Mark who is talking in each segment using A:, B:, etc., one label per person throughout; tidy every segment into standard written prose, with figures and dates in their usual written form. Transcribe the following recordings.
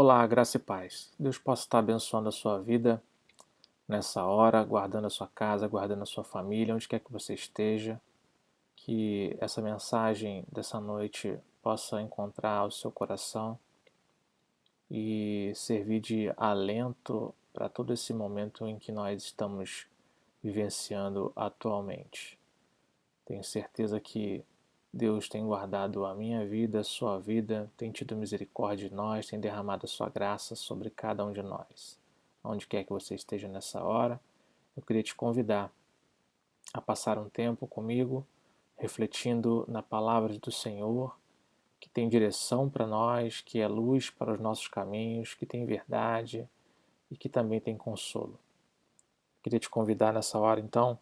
A: Olá, graça e paz. Deus possa estar abençoando a sua vida nessa hora, guardando a sua casa, guardando a sua família, onde quer que você esteja. Que essa mensagem dessa noite possa encontrar o seu coração e servir de alento para todo esse momento em que nós estamos vivenciando atualmente. Tenho certeza que Deus tem guardado a minha vida, a sua vida, tem tido misericórdia de nós, tem derramado a sua graça sobre cada um de nós. Onde quer que você esteja nessa hora, eu queria te convidar a passar um tempo comigo, refletindo na palavra do Senhor, que tem direção para nós, que é luz para os nossos caminhos, que tem verdade e que também tem consolo. Queria te convidar nessa hora, então,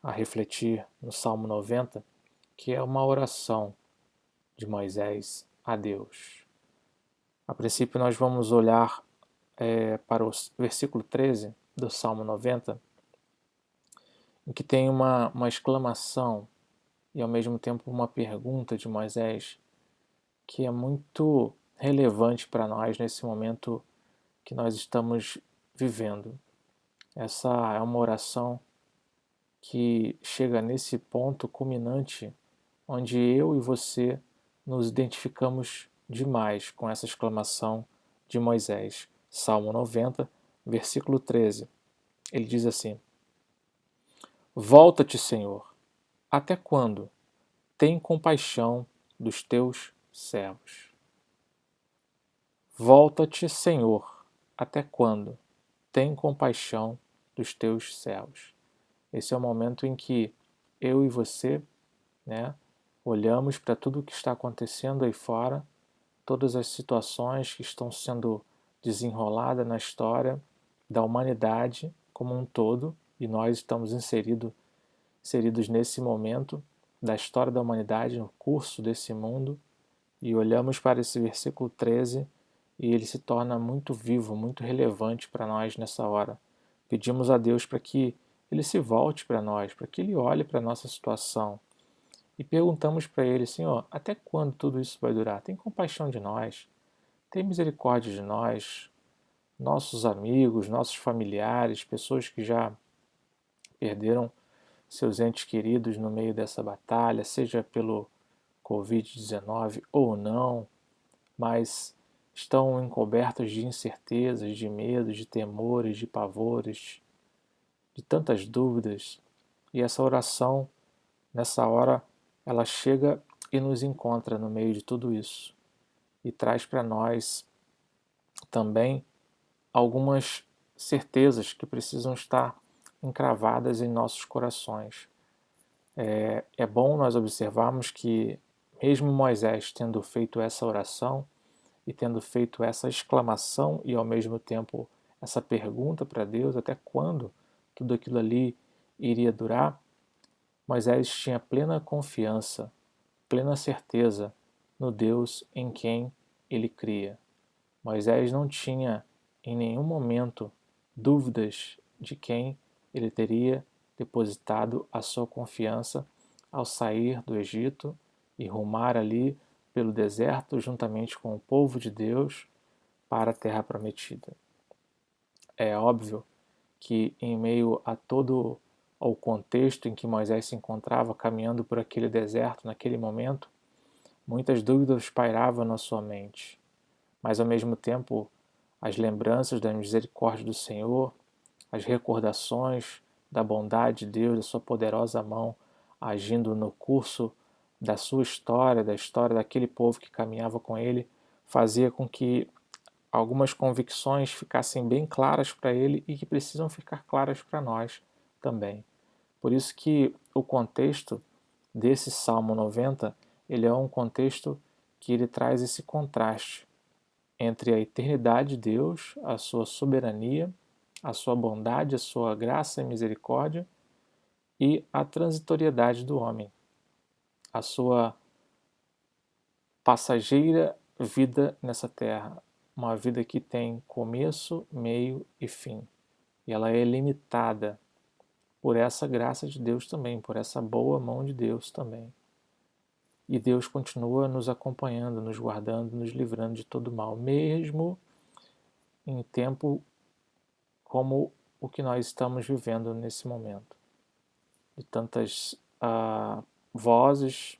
A: a refletir no Salmo 90, que é uma oração de Moisés a Deus. A princípio, nós vamos olhar para o versículo 13 do Salmo 90, em que tem uma exclamação e, ao mesmo tempo, uma pergunta de Moisés que é muito relevante para nós nesse momento que nós estamos vivendo. Essa é uma oração que chega nesse ponto culminante onde eu e você nos identificamos demais com essa exclamação de Moisés. Salmo 90, versículo 13. Ele diz assim: Volta-te, Senhor, até quando? Tem compaixão dos teus servos. Volta-te, Senhor, até quando? Tem compaixão dos teus servos. Esse é o momento em que eu e você, né, olhamos para tudo o que está acontecendo aí fora, todas as situações que estão sendo desenroladas na história da humanidade como um todo, e nós estamos inseridos nesse momento da história da humanidade, no curso desse mundo, e olhamos para esse versículo 13 e ele se torna muito vivo, muito relevante para nós nessa hora. Pedimos a Deus para que ele se volte para nós, para que ele olhe para a nossa situação, e perguntamos para ele: Senhor, até quando tudo isso vai durar? Tem compaixão de nós, tem misericórdia de nós, nossos amigos, nossos familiares, pessoas que já perderam seus entes queridos no meio dessa batalha, seja pelo Covid-19 ou não, mas estão encobertos de incertezas, de medos, de temores, de pavores, de tantas dúvidas. E essa oração, nessa hora, ela chega e nos encontra no meio de tudo isso e traz para nós também algumas certezas que precisam estar encravadas em nossos corações. É bom nós observarmos que, mesmo Moisés tendo feito essa oração e tendo feito essa exclamação e, ao mesmo tempo, essa pergunta para Deus, até quando tudo aquilo ali iria durar, Moisés tinha plena confiança, plena certeza no Deus em quem ele cria. Moisés não tinha em nenhum momento dúvidas de quem ele teria depositado a sua confiança ao sair do Egito e rumar ali pelo deserto juntamente com o povo de Deus para a terra prometida. É óbvio que, em meio a todo o contexto em que Moisés se encontrava caminhando por aquele deserto naquele momento, muitas dúvidas pairavam na sua mente, mas ao mesmo tempo as lembranças da misericórdia do Senhor, as recordações da bondade de Deus, da sua poderosa mão agindo no curso da sua história, da história daquele povo que caminhava com ele, fazia com que algumas convicções ficassem bem claras para ele e que precisam ficar claras para nós também. Por isso que o contexto desse Salmo 90, ele é um contexto que ele traz esse contraste entre a eternidade de Deus, a sua soberania, a sua bondade, a sua graça e misericórdia, e a transitoriedade do homem, a sua passageira vida nessa terra, uma vida que tem começo, meio e fim. E ela é limitada por essa graça de Deus também, por essa boa mão de Deus também. E Deus continua nos acompanhando, nos guardando, nos livrando de todo mal, mesmo em tempo como o que nós estamos vivendo nesse momento, de tantas vozes,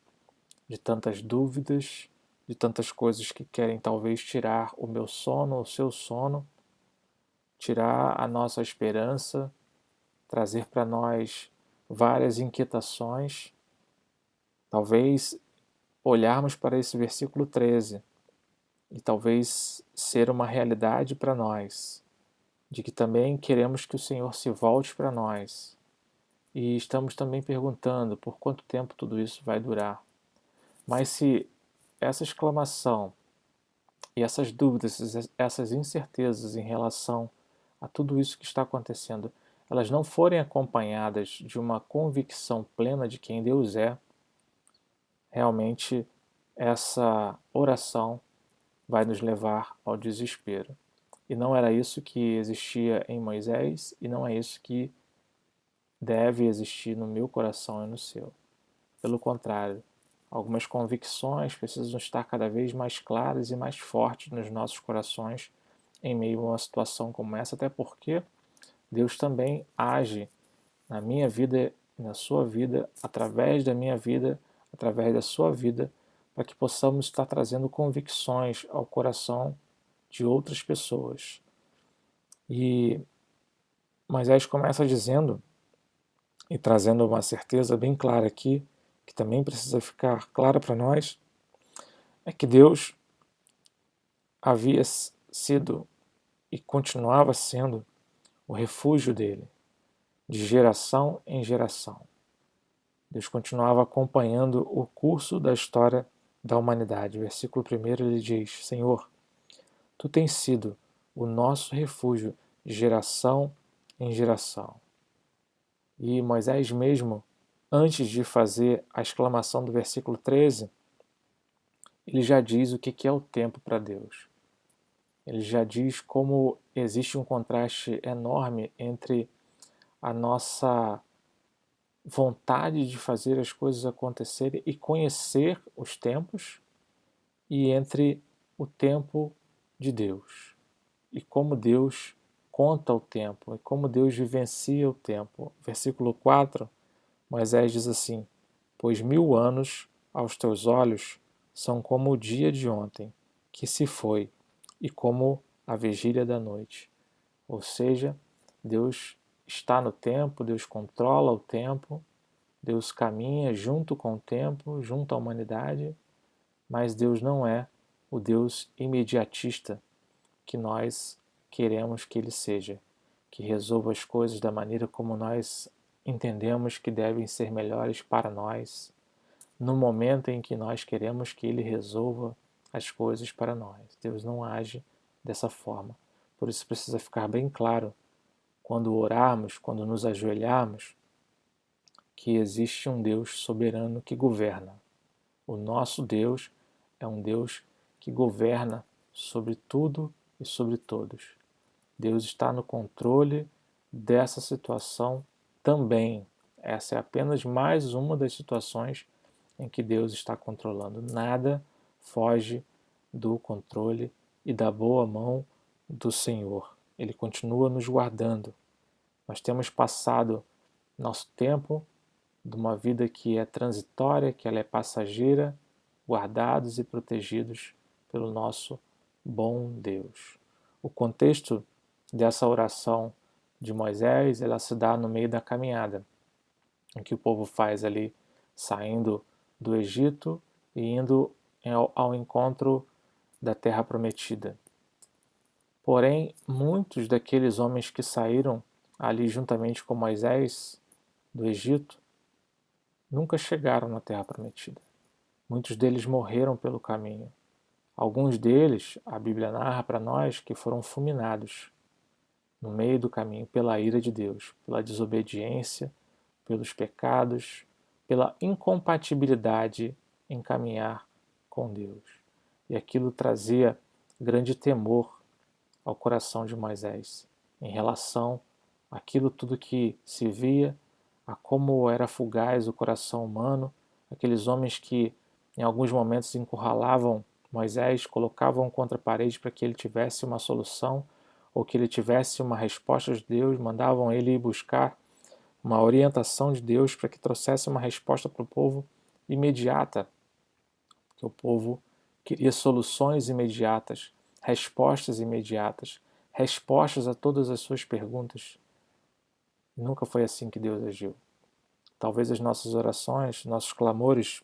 A: de tantas dúvidas, de tantas coisas que querem talvez tirar o meu sono, o seu sono, tirar a nossa esperança, trazer para nós várias inquietações. Talvez olharmos para esse versículo 13 e talvez ser uma realidade para nós, de que também queremos que o Senhor se volte para nós. E estamos também perguntando por quanto tempo tudo isso vai durar. Mas se essa exclamação e essas dúvidas, essas incertezas em relação a tudo isso que está acontecendo, elas não forem acompanhadas de uma convicção plena de quem Deus é, realmente essa oração vai nos levar ao desespero. E não era isso que existia em Moisés, e não é isso que deve existir no meu coração e no seu. Pelo contrário, algumas convicções precisam estar cada vez mais claras e mais fortes nos nossos corações em meio a uma situação como essa, até porque Deus também age na minha vida, na sua vida, através da minha vida, através da sua vida, para que possamos estar trazendo convicções ao coração de outras pessoas. E Moisés começa dizendo e trazendo uma certeza bem clara aqui, que também precisa ficar clara para nós, é que Deus havia sido e continuava sendo o refúgio dele, de geração em geração. Deus continuava acompanhando o curso da história da humanidade. Versículo 1 ele diz: Senhor, tu tens sido o nosso refúgio de geração em geração. E Moisés mesmo, antes de fazer a exclamação do versículo 13, ele já diz o que é o tempo para Deus. Ele já diz como existe um contraste enorme entre a nossa vontade de fazer as coisas acontecerem e conhecer os tempos, e entre o tempo de Deus. E como Deus conta o tempo, e como Deus vivencia o tempo. Versículo 4, Moisés diz assim: Pois 1000 anos aos teus olhos são como o dia de ontem, que se foi, e como a vigília da noite. Ou seja, Deus está no tempo, Deus controla o tempo, Deus caminha junto com o tempo, junto à humanidade, mas Deus não é o Deus imediatista que nós queremos que Ele seja, que resolva as coisas da maneira como nós entendemos que devem ser melhores para nós, no momento em que nós queremos que Ele resolva as coisas para nós. Deus não age dessa forma. Por isso precisa ficar bem claro, quando orarmos, quando nos ajoelharmos, que existe um Deus soberano que governa. O nosso Deus é um Deus que governa sobre tudo e sobre todos. Deus está no controle dessa situação também. Essa é apenas mais uma das situações em que Deus está controlando. Nada foge do controle e da boa mão do Senhor. Ele continua nos guardando. Nós temos passado nosso tempo de uma vida que é transitória, que ela é passageira, guardados e protegidos pelo nosso bom Deus. O contexto dessa oração de Moisés, ela se dá no meio da caminhada, em que o povo faz ali, saindo do Egito e indo ao encontro da terra prometida. Porém, muitos daqueles homens que saíram ali juntamente com Moisés do Egito nunca chegaram na terra prometida. Muitos deles morreram pelo caminho. Alguns deles, a Bíblia narra para nós, que foram fulminados no meio do caminho pela ira de Deus, pela desobediência, pelos pecados, pela incompatibilidade em caminhar com Deus. E aquilo trazia grande temor ao coração de Moisés em relação àquilo tudo que se via, a como era fugaz o coração humano, aqueles homens que em alguns momentos encurralavam Moisés, colocavam contra a parede para que ele tivesse uma solução, ou que ele tivesse uma resposta de Deus, mandavam ele ir buscar uma orientação de Deus para que trouxesse uma resposta para o povo imediata, porque o povo queria soluções imediatas, respostas a todas as suas perguntas. Nunca foi assim que Deus agiu. Talvez as nossas orações, nossos clamores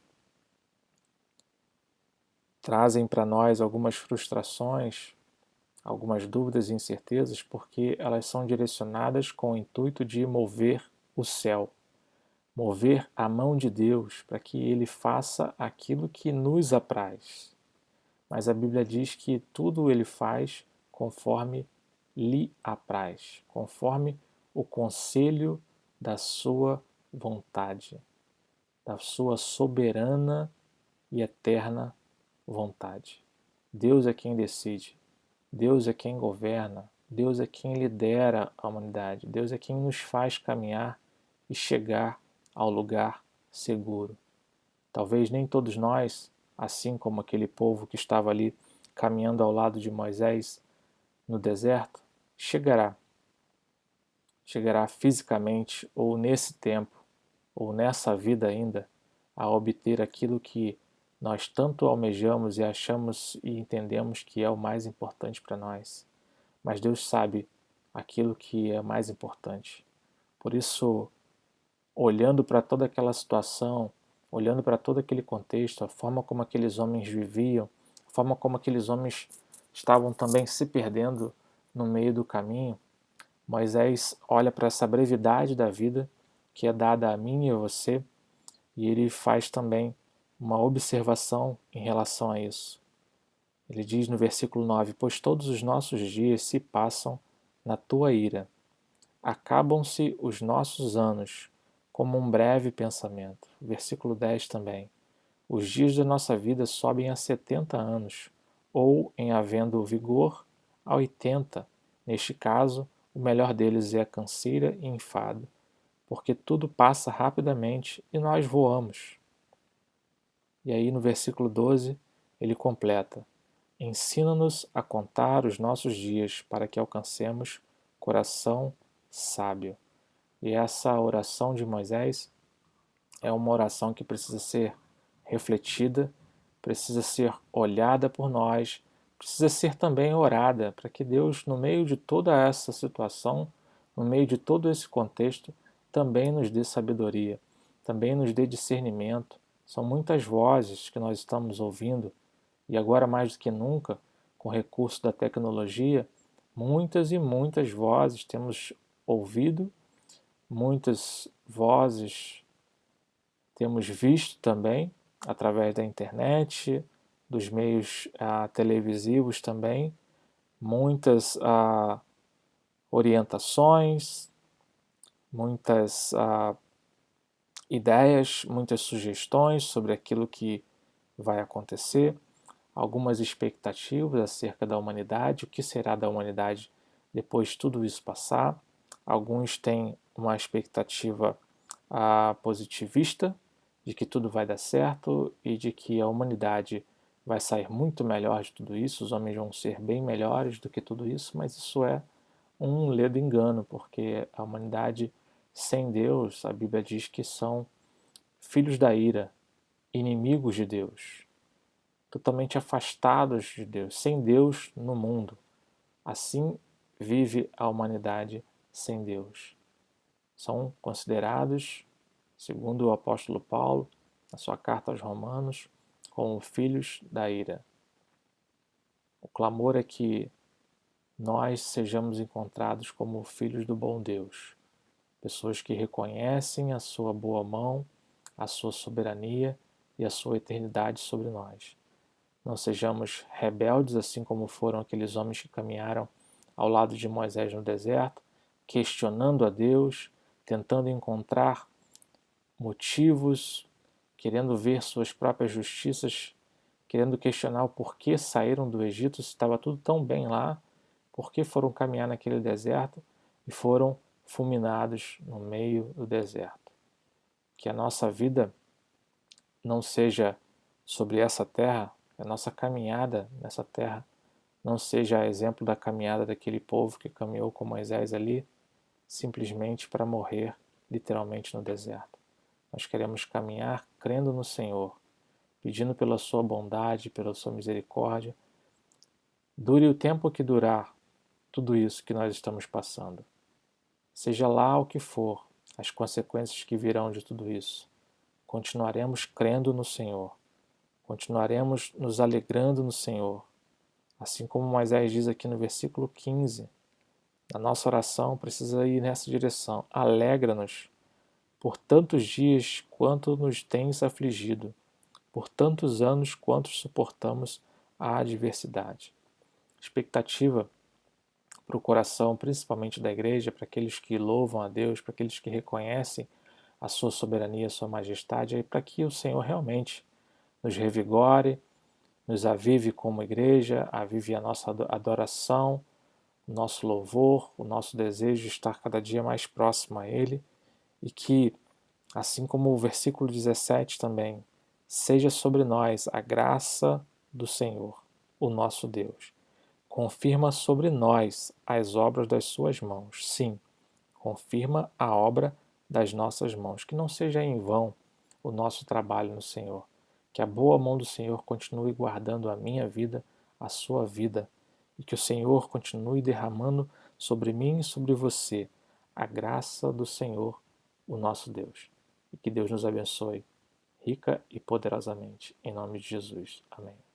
A: trazem para nós algumas frustrações, algumas dúvidas e incertezas, porque elas são direcionadas com o intuito de mover o céu, mover a mão de Deus para que Ele faça aquilo que nos apraz. Mas a Bíblia diz que tudo Ele faz conforme lhe apraz, conforme o conselho da sua vontade, da sua soberana e eterna vontade. Deus é quem decide, Deus é quem governa, Deus é quem lidera a humanidade, Deus é quem nos faz caminhar e chegar ao lugar seguro. Talvez nem todos nós, assim como aquele povo que estava ali caminhando ao lado de Moisés no deserto, chegará fisicamente ou nesse tempo ou nessa vida ainda a obter aquilo que nós tanto almejamos e achamos e entendemos que é o mais importante para nós. Mas Deus sabe aquilo que é mais importante. Por isso, olhando para toda aquela situação, olhando para todo aquele contexto, a forma como aqueles homens viviam, a forma como aqueles homens estavam também se perdendo no meio do caminho, Moisés olha para essa brevidade da vida que é dada a mim e a você, e ele faz também uma observação em relação a isso. Ele diz no versículo 9: Pois todos os nossos dias se passam na tua ira, acabam-se os nossos anos como um breve pensamento. Versículo 10 também: Os dias da nossa vida sobem a 70 anos, ou, em havendo vigor, a 80. Neste caso, o melhor deles é a canseira e enfado, porque tudo passa rapidamente e nós voamos. E aí no versículo 12 ele completa: Ensina-nos a contar os nossos dias para que alcancemos coração sábio. E essa oração de Moisés é uma oração que precisa ser refletida, precisa ser olhada por nós, precisa ser também orada, para que Deus, no meio de toda essa situação, no meio de todo esse contexto, também nos dê sabedoria, também nos dê discernimento. São muitas vozes que nós estamos ouvindo, e agora mais do que nunca, com o recurso da tecnologia, muitas e muitas vozes temos ouvido, muitas vozes temos visto também através da internet, dos meios televisivos também, muitas orientações, muitas ideias, muitas sugestões sobre aquilo que vai acontecer, algumas expectativas acerca da humanidade, o que será da humanidade depois de tudo isso passar. Alguns têm uma expectativa positivista, de que tudo vai dar certo e de que a humanidade vai sair muito melhor de tudo isso, os homens vão ser bem melhores do que tudo isso, mas isso é um ledo engano, porque a humanidade sem Deus, a Bíblia diz que são filhos da ira, inimigos de Deus, totalmente afastados de Deus, sem Deus no mundo. Assim vive a humanidade sem Deus. São considerados, segundo o apóstolo Paulo, na sua carta aos Romanos, como filhos da ira. O clamor é que nós sejamos encontrados como filhos do bom Deus, pessoas que reconhecem a sua boa mão, a sua soberania e a sua eternidade sobre nós. Não sejamos rebeldes, assim como foram aqueles homens que caminharam ao lado de Moisés no deserto, questionando a Deus, tentando encontrar motivos, querendo ver suas próprias justiças, querendo questionar o porquê saíram do Egito, se estava tudo tão bem lá, por que foram caminhar naquele deserto e foram fulminados no meio do deserto. Que a nossa vida não seja sobre essa terra, a nossa caminhada nessa terra não seja a exemplo da caminhada daquele povo que caminhou com Moisés ali, simplesmente para morrer literalmente no deserto. Nós queremos caminhar crendo no Senhor, pedindo pela sua bondade, pela sua misericórdia. Dure o tempo que durar tudo isso que nós estamos passando. Seja lá o que for, as consequências que virão de tudo isso, continuaremos crendo no Senhor, continuaremos nos alegrando no Senhor. Assim como Moisés diz aqui no versículo 15, a nossa oração precisa ir nessa direção. Alegra-nos por tantos dias quanto nos tens afligido, por tantos anos quanto suportamos a adversidade. Expectativa para o coração, principalmente da igreja, para aqueles que louvam a Deus, para aqueles que reconhecem a sua soberania, a sua majestade, e para que o Senhor realmente nos revigore, nos avive como igreja, avive a nossa adoração, o nosso louvor, o nosso desejo de estar cada dia mais próximo a Ele, e que, assim como o versículo 17 também, seja sobre nós a graça do Senhor, o nosso Deus. Confirma sobre nós as obras das suas mãos. Sim, confirma a obra das nossas mãos. Que não seja em vão o nosso trabalho no Senhor. Que a boa mão do Senhor continue guardando a minha vida, a sua vida. E que o Senhor continue derramando sobre mim e sobre você a graça do Senhor, o nosso Deus. E que Deus nos abençoe rica e poderosamente. Em nome de Jesus. Amém.